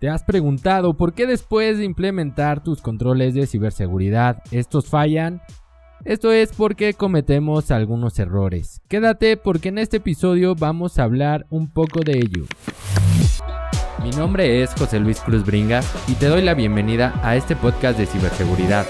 ¿Te has preguntado por qué después de implementar tus controles de ciberseguridad estos fallan? Esto es porque cometemos algunos errores. Quédate porque en este episodio vamos a hablar un poco de ello. Mi nombre es José Luis Cruz Bringas y te doy la bienvenida a este podcast de ciberseguridad,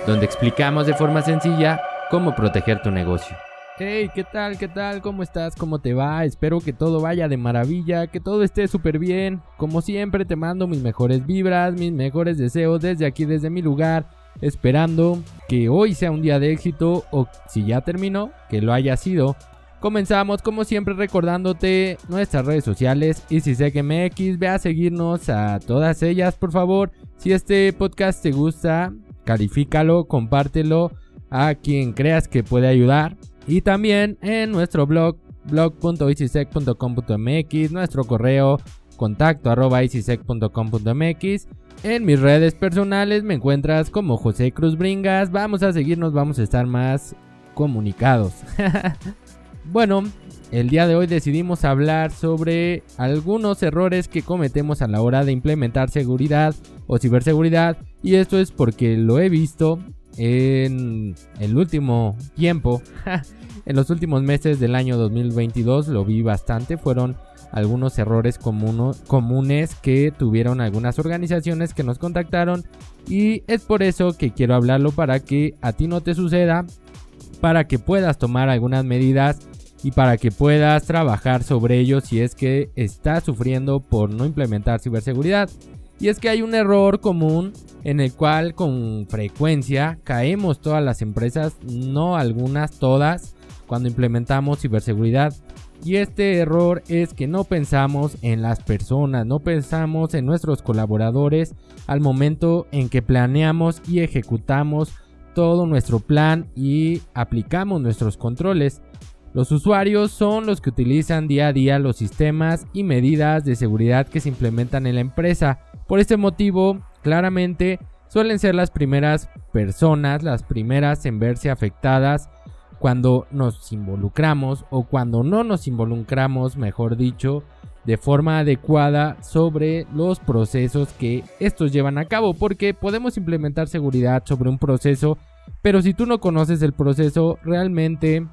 donde explicamos de forma sencilla cómo proteger tu negocio. Hey, ¿qué tal? ¿Cómo estás? ¿Cómo te va? Espero que todo vaya de maravilla, que todo esté súper bien. Como siempre te mando mis mejores vibras, mis mejores deseos desde aquí, desde mi lugar, esperando que hoy sea un día de éxito o si ya terminó, que lo haya sido. Comenzamos como siempre recordándote nuestras redes sociales EasySecMX, ve a seguirnos a todas ellas por favor. Si este podcast te gusta, califícalo, compártelo a quien creas que puede ayudar. Y también en nuestro blog, blog.easysec.com.mx, nuestro correo contacto@easysec.com.mx. En mis redes personales me encuentras como José Cruz Bringas. Vamos a seguirnos, vamos a estar más comunicados. Bueno, el día de hoy decidimos hablar sobre algunos errores que cometemos a la hora de implementar seguridad o ciberseguridad. Y esto es porque lo he visto en el último tiempo. En los últimos meses del año 2022 lo vi bastante. Fueron algunos errores comunes que tuvieron algunas organizaciones que nos contactaron, y es por eso que quiero hablarlo, para que a ti no te suceda, para que puedas tomar algunas medidas y para que puedas trabajar sobre ello si es que estás sufriendo por no implementar ciberseguridad. Y es que hay un error común en el cual con frecuencia caemos todas las empresas, no algunas, todas, cuando implementamos ciberseguridad. Y este error es que no pensamos en las personas, no pensamos en nuestros colaboradores al momento en que planeamos y ejecutamos todo nuestro plan y aplicamos nuestros controles. Los usuarios son los que utilizan día a día los sistemas y medidas de seguridad que se implementan en la empresa. Por este motivo, claramente, suelen ser las primeras personas, las primeras en verse afectadas cuando nos involucramos o cuando no nos involucramos, mejor dicho, de forma adecuada sobre los procesos que estos llevan a cabo. Porque podemos implementar seguridad sobre un proceso, pero si tú no conoces el proceso, realmente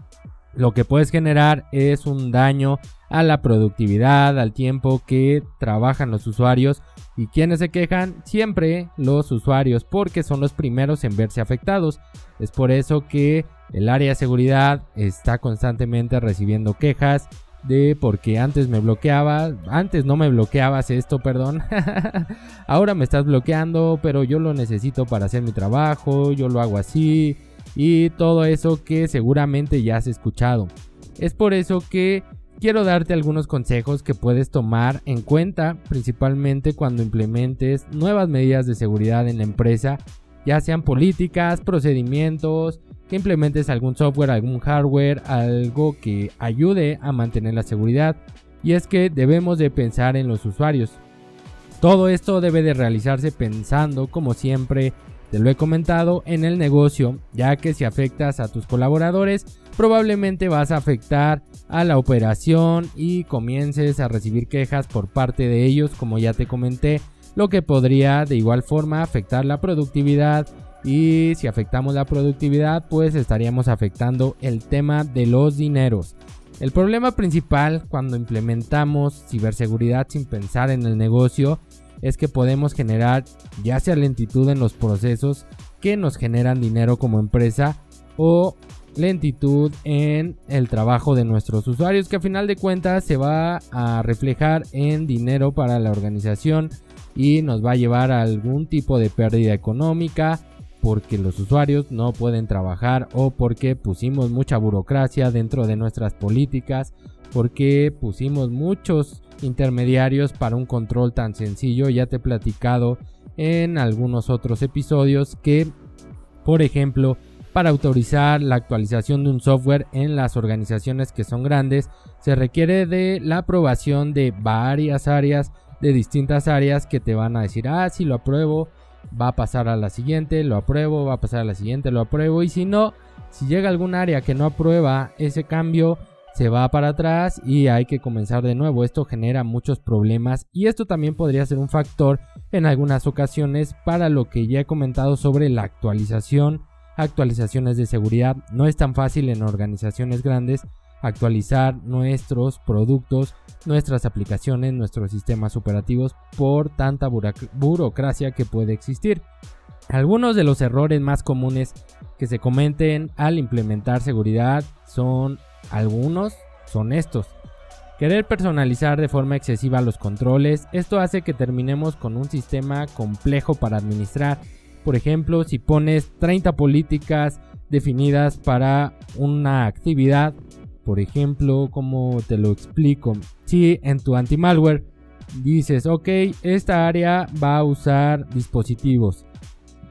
lo que puedes generar es un daño a la productividad, al tiempo que trabajan los usuarios. ¿Y quiénes se quejan? Siempre los usuarios, porque son los primeros en verse afectados. Es por eso que el área de seguridad está constantemente recibiendo quejas de porque antes no me bloqueabas esto, perdón. Ahora me estás bloqueando, pero yo lo necesito para hacer mi trabajo, yo lo hago así. Y todo eso que seguramente ya has escuchado. Es por eso que quiero darte algunos consejos que puedes tomar en cuenta, principalmente cuando implementes nuevas medidas de seguridad en la empresa, ya sean políticas, procedimientos, que implementes algún software, algún hardware, algo que ayude a mantener la seguridad. Y es que debemos de pensar en los usuarios. Todo esto debe de realizarse pensando, como siempre te lo he comentado, en el negocio, ya que si afectas a tus colaboradores, probablemente vas a afectar a la operación y comiences a recibir quejas por parte de ellos, como ya te comenté, lo que podría de igual forma afectar la productividad. Y si afectamos la productividad, pues estaríamos afectando el tema de los dineros. El problema principal cuando implementamos ciberseguridad sin pensar en el negocio es que podemos generar ya sea lentitud en los procesos que nos generan dinero como empresa, o lentitud en el trabajo de nuestros usuarios, que a final de cuentas se va a reflejar en dinero para la organización y nos va a llevar a algún tipo de pérdida económica, porque los usuarios no pueden trabajar, o porque pusimos mucha burocracia dentro de nuestras políticas, porque pusimos muchos intermediarios para un control tan sencillo. Ya te he platicado en algunos otros episodios que, por ejemplo, para autorizar la actualización de un software en las organizaciones que son grandes, se requiere de la aprobación de varias áreas, de distintas áreas, que te van a decir, si lo apruebo, va a pasar a la siguiente, lo apruebo, va a pasar a la siguiente, lo apruebo. Y si no, si llega algún área que no aprueba ese cambio, se va para atrás y hay que comenzar de nuevo. Esto genera muchos problemas y esto también podría ser un factor en algunas ocasiones para lo que ya he comentado sobre la actualizaciones de seguridad. No es tan fácil en organizaciones grandes actualizar nuestros productos, nuestras aplicaciones, nuestros sistemas operativos por tanta burocracia que puede existir. Algunos de los errores más comunes que se cometen al implementar seguridad son estos. Querer personalizar de forma excesiva los controles. Esto hace que terminemos con un sistema complejo para administrar. Por ejemplo, si pones 30 políticas definidas para una actividad, por ejemplo, ¿cómo te lo explico? Si en tu anti-malware dices, ok, esta área va a usar dispositivos,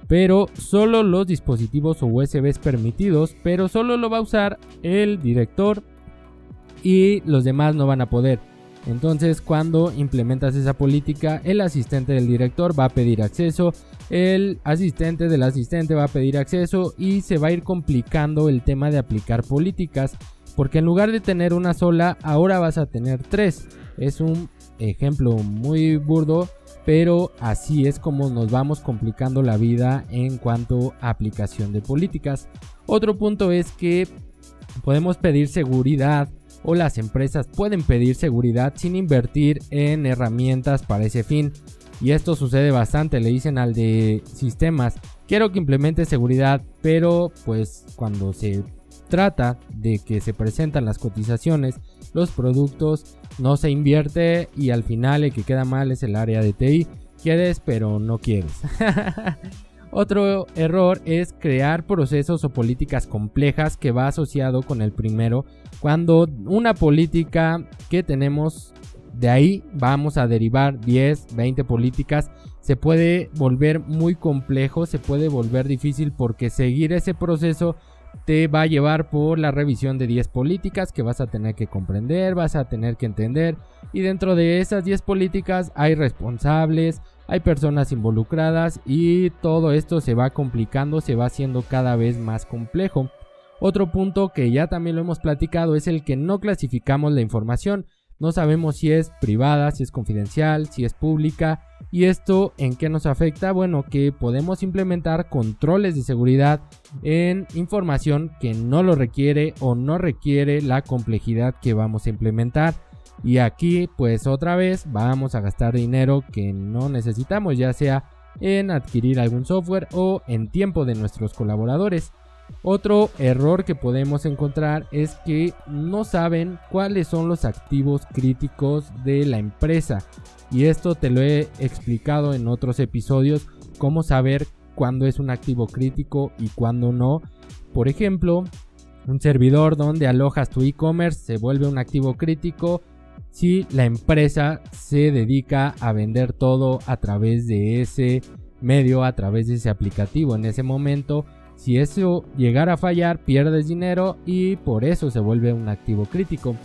pero solo los dispositivos USBs permitidos, pero solo lo va a usar el director y los demás no van a poder. Entonces, cuando implementas esa política, el asistente del director va a pedir acceso, el asistente del asistente va a pedir acceso y se va a ir complicando el tema de aplicar políticas, porque en lugar de tener una sola, ahora vas a tener 3. Es un ejemplo muy burdo, pero así es como nos vamos complicando la vida en cuanto a aplicación de políticas. Otro punto es que podemos pedir seguridad, o las empresas pueden pedir seguridad sin invertir en herramientas para ese fin. Y esto sucede bastante. Le dicen al de sistemas, quiero que implemente seguridad, pero pues cuando se trata de que se presentan las cotizaciones, los productos, no se invierte y al final el que queda mal es el área de TI. Quieres pero no quieres. Otro error es crear procesos o políticas complejas, que va asociado con el primero. Cuando una política que tenemos, de ahí vamos a derivar 10, 20 políticas, se puede volver muy complejo, se puede volver difícil, porque seguir ese proceso te va a llevar por la revisión de 10 políticas que vas a tener que comprender, vas a tener que entender, y dentro de esas 10 políticas hay responsables, hay personas involucradas y todo esto se va complicando, se va haciendo cada vez más complejo. Otro punto que ya también lo hemos platicado es el que no clasificamos la información. No sabemos si es privada, si es confidencial, si es pública. ¿Y esto en qué nos afecta? Bueno, que podemos implementar controles de seguridad en información que no lo requiere o no requiere la complejidad que vamos a implementar. Y aquí pues otra vez vamos a gastar dinero que no necesitamos, ya sea en adquirir algún software o en tiempo de nuestros colaboradores. Otro error que podemos encontrar es que no saben cuáles son los activos críticos de la empresa. Y esto te lo he explicado en otros episodios, cómo saber cuándo es un activo crítico y cuándo no. Por ejemplo, un servidor donde alojas tu e-commerce se vuelve un activo crítico si la empresa se dedica a vender todo a través de ese medio, a través de ese aplicativo. En ese momento, si eso llegara a fallar, pierdes dinero y por eso se vuelve un activo crítico.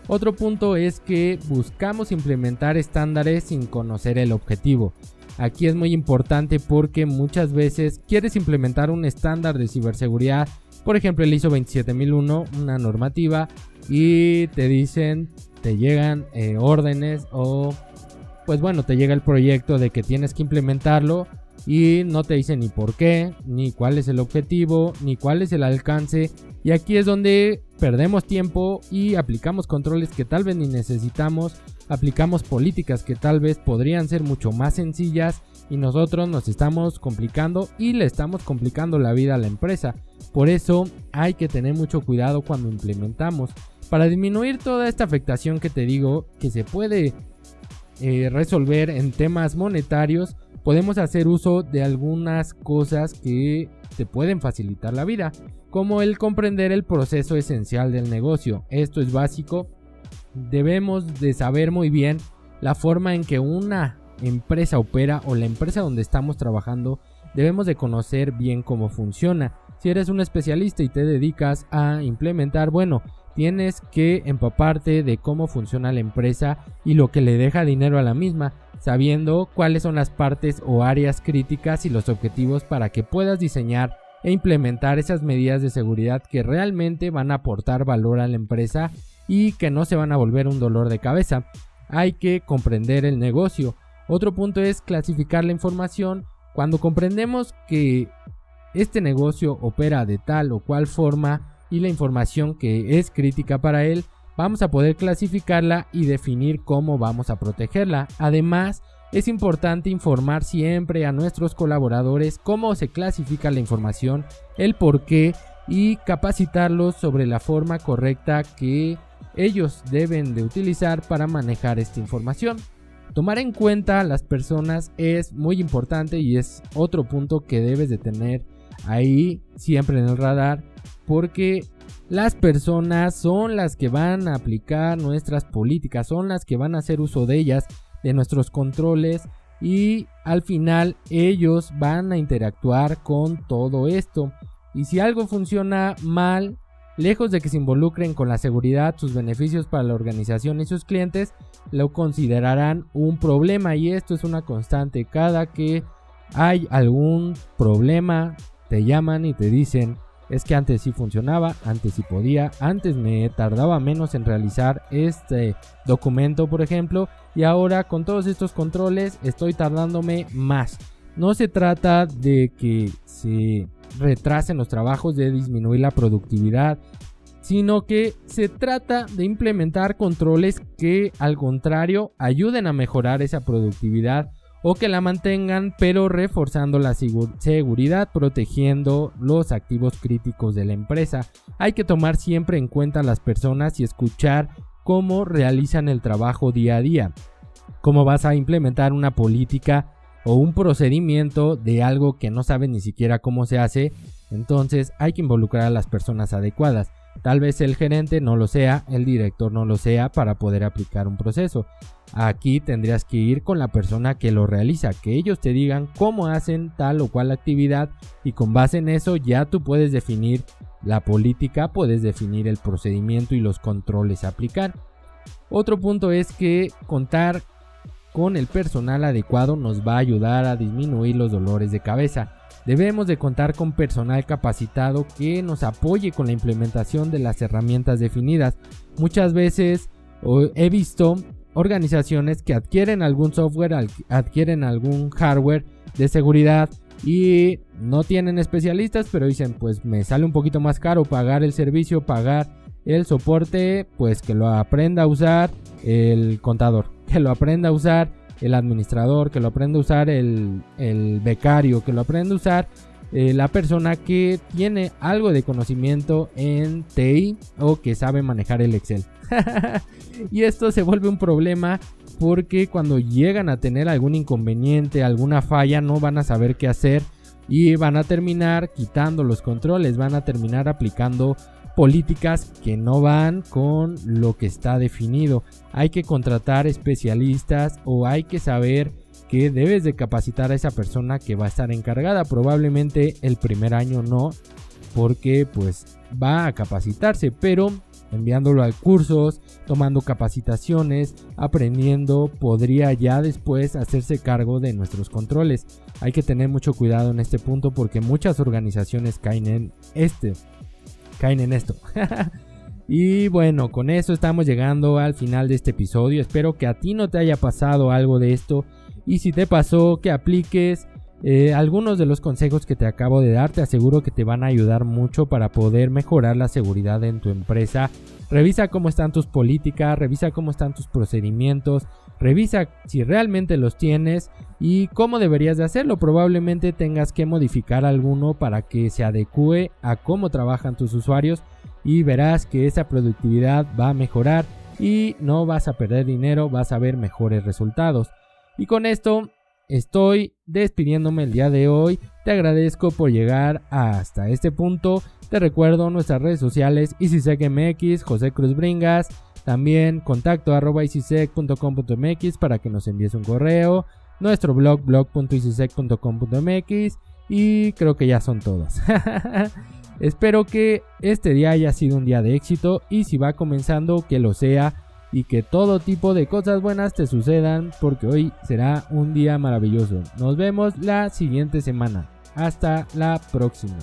Otro punto es que buscamos implementar estándares sin conocer el objetivo. Aquí es muy importante porque muchas veces quieres implementar un estándar de ciberseguridad, por ejemplo el ISO 27001, una normativa, y te dicen, te llegan órdenes o pues bueno, te llega el proyecto de que tienes que implementarlo y no te dicen ni por qué, ni cuál es el objetivo, ni cuál es el alcance. Y aquí es donde perdemos tiempo y aplicamos controles que tal vez ni necesitamos, aplicamos políticas que tal vez podrían ser mucho más sencillas y nosotros nos estamos complicando y le estamos complicando la vida a la empresa. Por eso hay que tener mucho cuidado cuando implementamos. Para disminuir toda esta afectación que te digo que se puede resolver en temas monetarios, podemos hacer uso de algunas cosas que te pueden facilitar la vida, como el comprender el proceso esencial del negocio. Esto es básico. Debemos de saber muy bien la forma en que una empresa opera o la empresa donde estamos trabajando. Debemos de conocer bien cómo funciona. Si eres un especialista y te dedicas a implementar, bueno, tienes que empaparte de cómo funciona la empresa y lo que le deja dinero a la misma, sabiendo cuáles son las partes o áreas críticas y los objetivos para que puedas diseñar e implementar esas medidas de seguridad que realmente van a aportar valor a la empresa y que no se van a volver un dolor de cabeza. Hay que comprender el negocio. Otro punto es clasificar la información. Cuando comprendemos que este negocio opera de tal o cual forma y la información que es crítica para él, vamos a poder clasificarla y definir cómo vamos a protegerla. Además, es importante informar siempre a nuestros colaboradores cómo se clasifica la información, el por qué y capacitarlos sobre la forma correcta que ellos deben de utilizar para manejar esta información. Tomar en cuenta a las personas es muy importante y es otro punto que debes de tener ahí siempre en el radar, porque las personas son las que van a aplicar nuestras políticas, son las que van a hacer uso de ellas, de nuestros controles, y al final ellos van a interactuar con todo esto. Y si algo funciona mal, lejos de que se involucren con la seguridad, sus beneficios para la organización y sus clientes, lo considerarán un problema, y esto es una constante. Cada que hay algún problema, te llaman y te dicen: es que antes sí funcionaba, antes sí podía, antes me tardaba menos en realizar este documento, por ejemplo, y ahora con todos estos controles estoy tardándome más. No se trata de que se retrasen los trabajos, de disminuir la productividad, sino que se trata de implementar controles que, al contrario, ayuden a mejorar esa productividad o que la mantengan, pero reforzando la seguridad, protegiendo los activos críticos de la empresa. Hay que tomar siempre en cuenta a las personas y escuchar cómo realizan el trabajo día a día. Cómo vas a implementar una política o un procedimiento de algo que no sabes ni siquiera cómo se hace. Entonces hay que involucrar a las personas adecuadas. Tal vez el gerente no lo sea, el director no lo sea, para poder aplicar un proceso. Aquí tendrías que ir con la persona que lo realiza, que ellos te digan cómo hacen tal o cual actividad, y con base en eso ya tú puedes definir la política, puedes definir el procedimiento y los controles a aplicar. Otro punto es que contar con el personal adecuado nos va a ayudar a disminuir los dolores de cabeza. Debemos de contar con personal capacitado que nos apoye con la implementación de las herramientas definidas. Muchas veces he visto organizaciones que adquieren algún software, adquieren algún hardware de seguridad y no tienen especialistas, pero dicen: pues me sale un poquito más caro pagar el servicio, pagar el soporte, pues que lo aprenda a usar el contador, que lo aprenda a usar el administrador, que lo aprenda a usar el becario, que lo aprenda a usar la persona que tiene algo de conocimiento en TI o que sabe manejar el Excel. Y esto se vuelve un problema porque cuando llegan a tener algún inconveniente, alguna falla, no van a saber qué hacer y van a terminar quitando los controles, van a terminar aplicando políticas que no van con lo que está definido. Hay que contratar especialistas o hay que saber que debes de capacitar a esa persona que va a estar encargada. Probablemente el primer año no, porque pues va a capacitarse, pero enviándolo a cursos, tomando capacitaciones, aprendiendo, podría ya después hacerse cargo de nuestros controles. Hay que tener mucho cuidado en este punto porque muchas organizaciones caen en esto. Y bueno, con eso estamos llegando al final de este episodio. Espero que a ti no te haya pasado algo de esto, y si te pasó, que apliques algunos de los consejos que te acabo de dar. Te aseguro que te van a ayudar mucho para poder mejorar la seguridad en tu empresa. Revisa cómo están tus políticas, revisa cómo están tus procedimientos, revisa si realmente los tienes y cómo deberías de hacerlo. Probablemente tengas que modificar alguno para que se adecue a cómo trabajan tus usuarios, y verás que esa productividad va a mejorar y no vas a perder dinero, vas a ver mejores resultados. Y con esto estoy despidiéndome el día de hoy. Te agradezco por llegar hasta este punto. Te recuerdo nuestras redes sociales: EasySecMX, José Cruz Bringas. También contacto @easysec.com.mx para que nos envíes un correo. Nuestro blog.easysec.com.mx. Y creo que ya son todas. Espero que este día haya sido un día de éxito, y si va comenzando, que lo sea, y que todo tipo de cosas buenas te sucedan, porque hoy será un día maravilloso. Nos vemos la siguiente semana. Hasta la próxima.